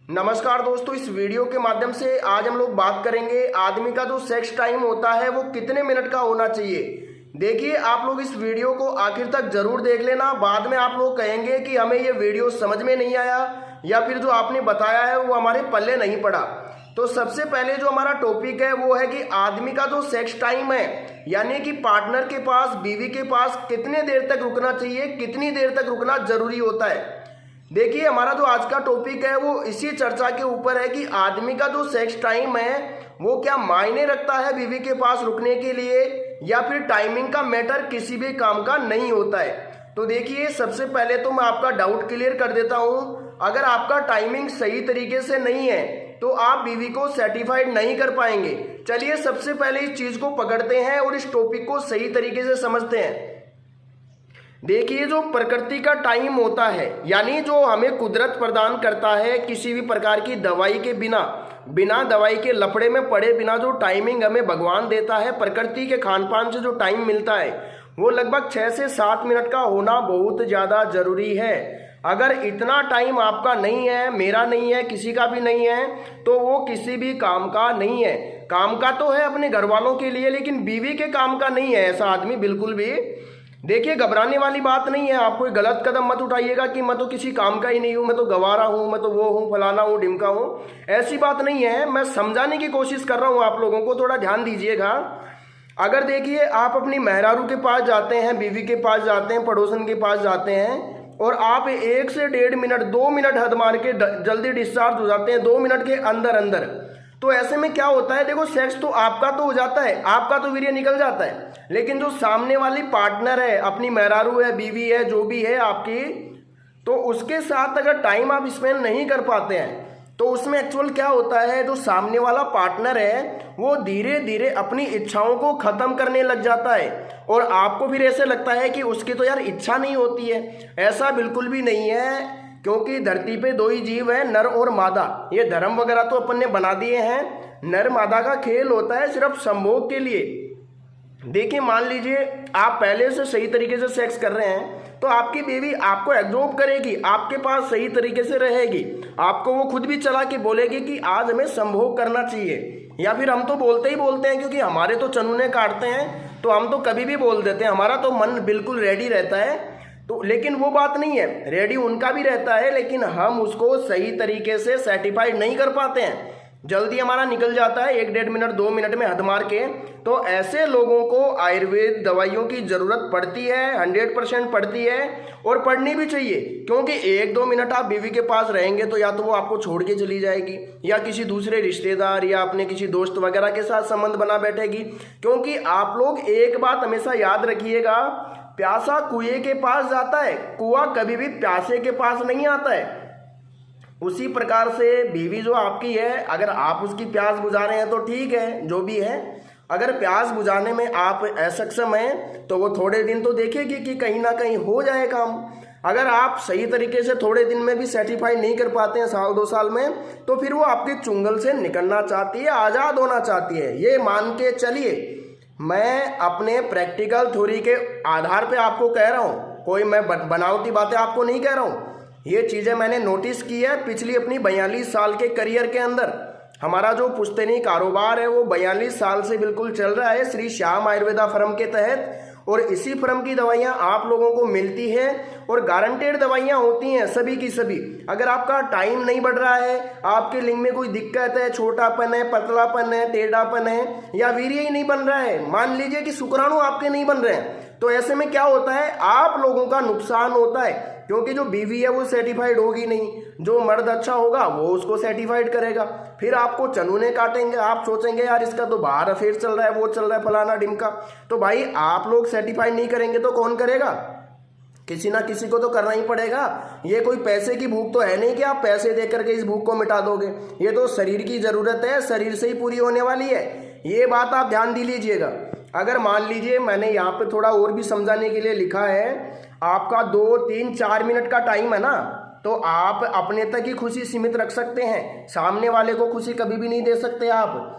नमस्कार दोस्तों, इस वीडियो के माध्यम से आज हम लोग बात करेंगे आदमी का जो सेक्स टाइम होता है वो कितने मिनट का होना चाहिए। देखिए, आप लोग इस वीडियो को आखिर तक जरूर देख लेना। बाद में आप लोग कहेंगे कि हमें ये वीडियो समझ में नहीं आया या फिर जो आपने बताया है वो हमारे पल्ले नहीं पड़ा। तो सबसे पहले जो हमारा टॉपिक है वो है कि आदमी का जो सेक्स टाइम है, यानी कि पार्टनर के पास, बीवी के पास कितने देर तक रुकना चाहिए, कितनी देर तक रुकना जरूरी होता है। देखिए, हमारा जो आज का टॉपिक है वो इसी चर्चा के ऊपर है कि आदमी का जो सेक्स टाइम है वो क्या मायने रखता है बीवी के पास रुकने के लिए, या फिर टाइमिंग का मैटर किसी भी काम का नहीं होता है। तो देखिए, सबसे पहले तो मैं आपका डाउट क्लियर कर देता हूँ। अगर आपका टाइमिंग सही तरीके से नहीं है तो आप बीवी को सेटिस्फाइड नहीं कर पाएंगे। चलिए, सबसे पहले इस चीज को पकड़ते हैं और इस टॉपिक को सही तरीके से समझते हैं। देखिए, जो प्रकृति का टाइम होता है, यानी जो हमें कुदरत प्रदान करता है, किसी भी प्रकार की दवाई के बिना दवाई के लफड़े में पड़े बिना जो टाइमिंग हमें भगवान देता है, प्रकृति के खान पान से जो टाइम मिलता है वो लगभग 6 से 7 मिनट का होना बहुत ज़्यादा जरूरी है। अगर इतना टाइम आपका नहीं है, मेरा नहीं है, किसी का भी नहीं है, तो वो किसी भी काम का नहीं है। काम का तो है अपने घर वालों के लिए, लेकिन बीवी के काम का नहीं है ऐसा आदमी बिल्कुल भी। देखिए, घबराने वाली बात नहीं है। आप कोई गलत कदम मत उठाइएगा कि मैं तो किसी काम का ही नहीं हूँ, मैं तो गवारा हूँ, मैं तो वो हूँ, फलाना हूँ, ढिमका हूँ। ऐसी बात नहीं है। मैं समझाने की कोशिश कर रहा हूँ आप लोगों को, थोड़ा ध्यान दीजिएगा। अगर देखिए, आप अपनी मेहरारू के पास जाते हैं, बीवी के पास जाते हैं, पड़ोसन के पास जाते हैं और आप 1 से 1.5 मिनट, 2 मिनट हद मार के जल्दी डिस्चार्ज हो जाते हैं, 2 मिनट के अंदर अंदर, तो ऐसे में क्या होता है, देखो, सेक्स तो आपका तो हो जाता है, आपका तो वीर्य निकल जाता है, लेकिन जो सामने वाली पार्टनर है, अपनी मेहरारू है, बीवी है, जो भी है आपकी, तो उसके साथ अगर टाइम आप स्पेंड नहीं कर पाते हैं तो उसमें एक्चुअल क्या होता है, जो सामने वाला पार्टनर है वो धीरे धीरे अपनी इच्छाओं को खत्म करने लग जाता है और आपको फिर ऐसे लगता है कि उसकी तो यार इच्छा नहीं होती है। ऐसा बिल्कुल भी नहीं है, क्योंकि धरती पे 2 ही जीव है, नर और मादा। ये धर्म वगैरह तो अपन ने बना दिए हैं, नर मादा का खेल होता है सिर्फ संभोग के लिए। देखिए, मान लीजिए आप पहले से सही तरीके से सेक्स कर रहे हैं तो आपकी बीवी आपको एब्जॉर्ब करेगी, आपके पास सही तरीके से रहेगी, आपको वो खुद भी चला के बोलेगी कि आज हमें संभोग करना चाहिए। या फिर हम तो बोलते ही बोलते हैं, क्योंकि हमारे तो चनुने काटते हैं तो हम तो कभी भी बोल देते हैं, हमारा तो मन बिल्कुल रेडी रहता है। तो लेकिन वो बात नहीं है, रेडी उनका भी रहता है, लेकिन हम उसको सही तरीके से सेटिस्फाइड नहीं कर पाते हैं, जल्दी हमारा निकल जाता है 1 डेढ़ मिनट 2 मिनट में हद मार के। तो ऐसे लोगों को आयुर्वेद दवाइयों की जरूरत पड़ती है, 100% पड़ती है और पड़नी भी चाहिए। क्योंकि 1-2 मिनट आप बीवी के पास रहेंगे तो या तो वो आपको छोड़ के चली जाएगी, या किसी दूसरे रिश्तेदार या अपने किसी दोस्त वगैरह के साथ संबंध बना बैठेगी। क्योंकि आप लोग एक बात हमेशा याद रखिएगा, प्यासा कुएं के पास जाता है, कुआं कभी भी प्यासे के पास नहीं आता है। उसी प्रकार से बीवी जो आपकी है, अगर आप उसकी प्यास बुझा रहे हैं तो ठीक है, जो भी है। अगर प्यास बुझाने में आप असक्षम हैं तो वो थोड़े दिन तो देखेगी कि कहीं ना कहीं हो जाए काम। अगर आप सही तरीके से थोड़े दिन में भी सेटिस्फाई नहीं कर पाते हैं, 1-2 साल में, तो फिर वो आपके चुंगल से निकलना चाहती है, आज़ाद होना चाहती है। ये मान के चलिए, मैं अपने प्रैक्टिकल थ्योरी के आधार पे आपको कह रहा हूँ, कोई मैं बनावटी बातें आपको नहीं कह रहा हूँ। ये चीज़ें मैंने नोटिस की है पिछली अपनी 42 साल के करियर के अंदर। हमारा जो पुश्तैनी कारोबार है वो 42 साल से बिल्कुल चल रहा है श्री श्याम आयुर्वेदा फर्म के तहत, और इसी फर्म की दवाइयाँ आप लोगों को मिलती है और गारंटेड दवाइयाँ होती हैं सभी की सभी। अगर आपका टाइम नहीं बढ़ रहा है, आपके लिंग में कोई दिक्कत है, छोटापन है, पतलापन है, टेढ़ापन है, या वीर्य ही नहीं बन रहा है, मान लीजिए कि शुक्राणु आपके नहीं बन रहे हैं, तो ऐसे में क्या होता है, आप लोगों का नुकसान होता है। क्योंकि जो बीवी है वो सेटिस्फाइड होगी नहीं, जो मर्द अच्छा होगा वो उसको सेटिस्फाइड करेगा, फिर आपको चनूने काटेंगे, आप सोचेंगे यार इसका तो बाहर अफेयर चल रहा है, वो चल रहा है, फलाना ढिमका। तो भाई, आप लोग सेटिस्फाइड नहीं करेंगे तो कौन करेगा? किसी ना किसी को तो करना ही पड़ेगा। ये कोई पैसे की भूख तो है नहीं कि आप पैसे दे करके इस भूख को मिटा दोगे। ये तो शरीर की जरूरत है, शरीर से ही पूरी होने वाली है। ये बात आप ध्यान दी लीजिएगा। अगर मान लीजिए मैंने यहाँ पे थोड़ा और भी समझाने के लिए लिखा है, आपका 2, 3, 4 मिनट का टाइम है ना, तो आप अपने तक ही खुशी सीमित रख सकते हैं, सामने वाले को खुशी कभी भी नहीं दे सकते आप।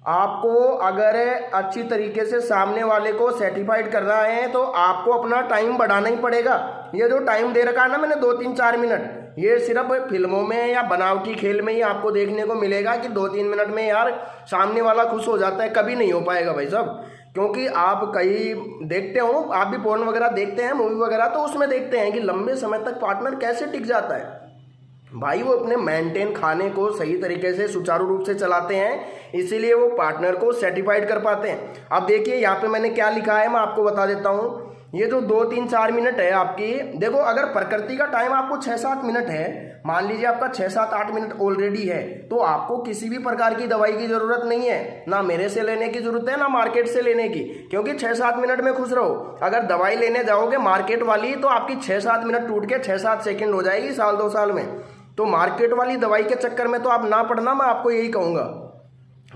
आपको अगर अच्छी तरीके से सामने वाले को सेटिस्फाइड करना है तो आपको अपना टाइम बढ़ाना ही पड़ेगा। ये जो टाइम दे रखा है ना मैंने 2, 3, 4 मिनट, ये सिर्फ फिल्मों में या बनावटी खेल में ही आपको देखने को मिलेगा कि 2-3 मिनट में यार सामने वाला खुश हो जाता है। कभी नहीं हो पाएगा भाई साहब, क्योंकि आप कई देखते हो, आप भी पोर्न वगैरह देखते हैं, मूवी वगैरह, तो उसमें देखते हैं कि लंबे समय तक पार्टनर कैसे टिक जाता है भाई। वो अपने मेंटेन खाने को सही तरीके से सुचारू रूप से चलाते हैं, इसीलिए वो पार्टनर को सेटिस्फाइड कर पाते हैं। अब देखिए यहाँ पे मैंने क्या लिखा है, मैं आपको बता देता हूँ। ये जो 2-3-4 मिनट है आपकी, देखो अगर प्रकृति का टाइम आपको 6-7 मिनट है, मान लीजिए आपका 6-7-8 मिनट ऑलरेडी है, तो आपको किसी भी प्रकार की दवाई की ज़रूरत नहीं है, ना मेरे से लेने की ज़रूरत है ना मार्केट से लेने की, क्योंकि 6-7 मिनट में खुश रहो। अगर दवाई लेने जाओगे मार्केट वाली तो आपकी 6-7 मिनट टूट के 6-7 सेकेंड हो जाएगी 1-2 साल में। तो मार्केट वाली दवाई के चक्कर में तो आप ना पड़ना, मैं आपको यही कहूँगा।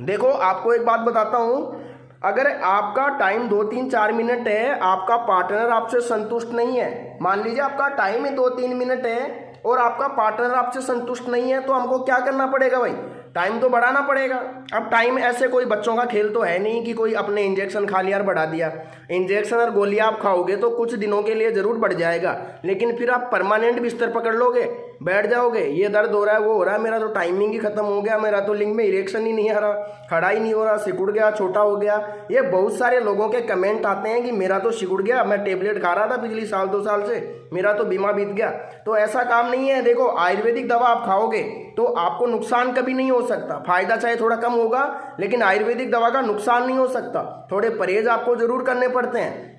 देखो आपको एक बात बताता हूँ, अगर आपका टाइम 2-3-4 मिनट है, आपका पार्टनर आपसे संतुष्ट नहीं है, मान लीजिए आपका टाइम ही 2-3 मिनट है और आपका पार्टनर आपसे संतुष्ट नहीं है, तो हमको क्या करना पड़ेगा भाई? टाइम तो बढ़ाना पड़ेगा। अब टाइम ऐसे कोई बच्चों का खेल तो है नहीं कि कोई अपने इंजेक्शन खा लिया और बढ़ा दिया। इंजेक्शन और गोलियां आप खाओगे तो कुछ दिनों के लिए ज़रूर बढ़ जाएगा, लेकिन फिर आप परमानेंट बिस्तर पकड़ लोगे, बैठ जाओगे, ये दर्द हो रहा है, वो हो रहा है, मेरा तो टाइमिंग ही खत्म हो गया, मेरा तो लिंग में इरेक्शन ही नहीं आ रहा, खड़ा ही नहीं हो रहा, सिकुड़ गया, छोटा हो गया। ये बहुत सारे लोगों के कमेंट आते हैं कि मेरा तो सिकुड़ गया, मैं टेबलेट खा रहा था पिछली 1-2 साल से, मेरा तो बीमा बीत गया। तो ऐसा काम नहीं है। देखो आयुर्वेदिक दवा आप खाओगे तो आपको नुकसान कभी नहीं हो सकता, फायदा चाहे थोड़ा कम होगा, लेकिन आयुर्वेदिक दवा का नुकसान नहीं हो सकता। थोड़े परहेज आपको जरूर करने पड़ते हैं।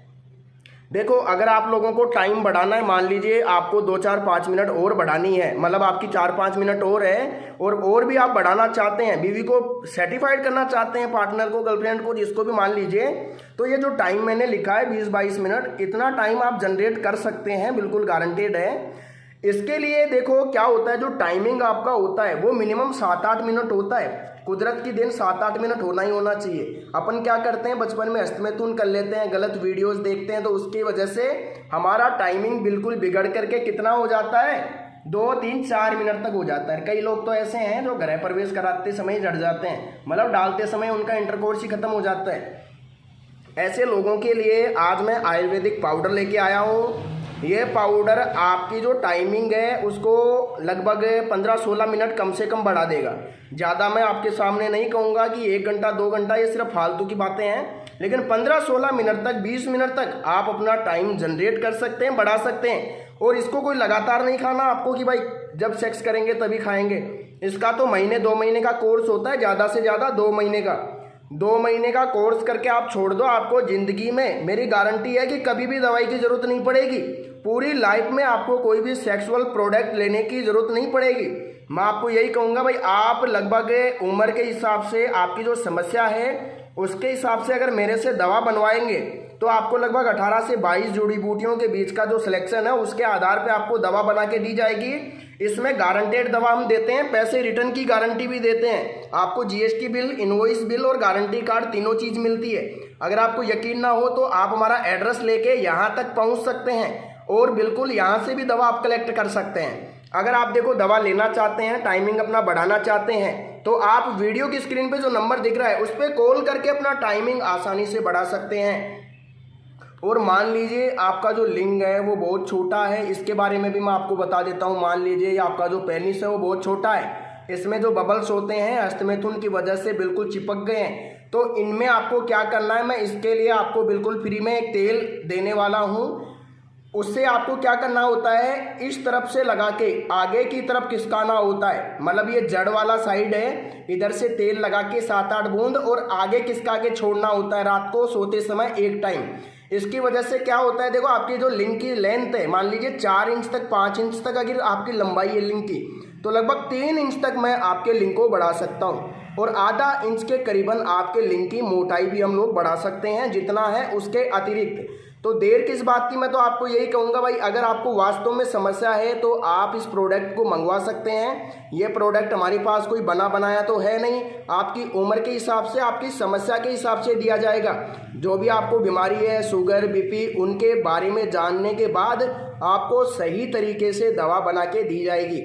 देखो अगर आप लोगों को टाइम बढ़ाना है, मान लीजिए आपको 2-4-5 मिनट और बढ़ानी है, मतलब आपकी 4-5 मिनट और है, और भी आप बढ़ाना चाहते हैं, बीवी को सेटिस्फाइड करना चाहते हैं, पार्टनर को, गर्लफ्रेंड को, जिसको भी मान लीजिए, तो ये जो टाइम मैंने लिखा है 20-22 मिनट, इतना टाइम आप जनरेट कर सकते हैं, बिल्कुल गारंटेड है। इसके लिए देखो क्या होता है, जो टाइमिंग आपका होता है वो मिनिमम 7-8 मिनट होता है। कुदरत की देन 7-8 मिनट होना ही होना चाहिए। अपन क्या करते हैं, बचपन में हस्तमैथुन कर लेते हैं, गलत वीडियोस देखते हैं, तो उसकी वजह से हमारा टाइमिंग बिल्कुल बिगड़ करके कितना हो जाता है, 2-3-4 मिनट तक हो जाता है। कई लोग तो ऐसे हैं जो गृह प्रवेश कराते समय जड़ जाते हैं, मतलब डालते समय उनका इंटरकोर्स ही खत्म हो जाता है। ऐसे लोगों के लिए आज मैं आयुर्वेदिक पाउडर लेके आया हूँ। ये पाउडर आपकी जो टाइमिंग है उसको लगभग 15-16 मिनट कम से कम बढ़ा देगा। ज़्यादा मैं आपके सामने नहीं कहूँगा कि 1 घंटा 2 घंटा, ये सिर्फ फालतू की बातें हैं, लेकिन 15-16 मिनट तक, 20 मिनट तक आप अपना टाइम जनरेट कर सकते हैं, बढ़ा सकते हैं। और इसको कोई लगातार नहीं खाना आपको कि भाई जब सेक्स करेंगे तभी खाएंगे। इसका तो महीने 2 महीने का कोर्स होता है, ज़्यादा से ज़्यादा 2 महीने का। 2 महीने का कोर्स करके आप छोड़ दो, आपको ज़िंदगी में मेरी गारंटी है कि कभी भी दवाई की ज़रूरत नहीं पड़ेगी। पूरी लाइफ में आपको कोई भी सेक्सुअल प्रोडक्ट लेने की ज़रूरत नहीं पड़ेगी। मैं आपको यही कहूँगा भाई, आप लगभग उम्र के हिसाब से, आपकी जो समस्या है उसके हिसाब से अगर मेरे से दवा बनवाएंगे तो आपको लगभग 18 से 22 जड़ी बूटियों के बीच का जो सिलेक्शन है उसके आधार पे आपको दवा बना के दी जाएगी। इसमें गारंटेड दवा हम देते हैं, पैसे रिटर्न की गारंटी भी देते हैं। आपको जीएसटी बिल, इनवॉइस बिल और गारंटी कार्ड तीनों चीज़ मिलती है। अगर आपको यकीन ना हो तो आप हमारा एड्रेस लेके यहाँ तक पहुँच सकते हैं और बिल्कुल यहाँ से भी दवा आप कलेक्ट कर सकते हैं। अगर आप देखो दवा लेना चाहते हैं, टाइमिंग अपना बढ़ाना चाहते हैं, तो आप वीडियो की स्क्रीन पे जो नंबर दिख रहा है उस पर कॉल करके अपना टाइमिंग आसानी से बढ़ा सकते हैं। और मान लीजिए आपका जो लिंग है वो बहुत छोटा है, इसके बारे में भी मैं आपको बता देता हूँ। मान लीजिए आपका जो पेनिस है वो बहुत छोटा है, इसमें जो बबल्स होते हैं हस्तमैथुन की वजह से बिल्कुल चिपक गए हैं, तो इनमें आपको क्या करना है, मैं इसके लिए आपको बिल्कुल फ्री में एक तेल देने वाला हूँ। उससे आपको क्या करना होता है, इस तरफ से लगा के आगे की तरफ खिसकाना होता है, मतलब ये जड़ वाला साइड है, इधर से तेल लगा के 7-8 बूंद और आगे खिसका के छोड़ना होता है रात को सोते समय एक टाइम। इसकी वजह से क्या होता है, देखो आपकी जो लिंग की लेंथ है, मान लीजिए 4 इंच तक, 5 इंच तक अगर आपकी लंबाई है लिंग की, तो लगभग 3 इंच तक मैं आपके लिंग को बढ़ा सकता हूँ। और आधा इंच के करीबन आपके लिंग की मोटाई भी हम लोग बढ़ा सकते हैं, जितना है उसके अतिरिक्त। तो देर किस बात की, मैं तो आपको यही कहूँगा भाई, अगर आपको वास्तव में समस्या है तो आप इस प्रोडक्ट को मंगवा सकते हैं। ये प्रोडक्ट हमारे पास कोई बना बनाया तो है नहीं, आपकी उम्र के हिसाब से, आपकी समस्या के हिसाब से दिया जाएगा। जो भी आपको बीमारी है, शुगर, बीपी, उनके बारे में जानने के बाद आपको सही तरीके से दवा बना के दी जाएगी।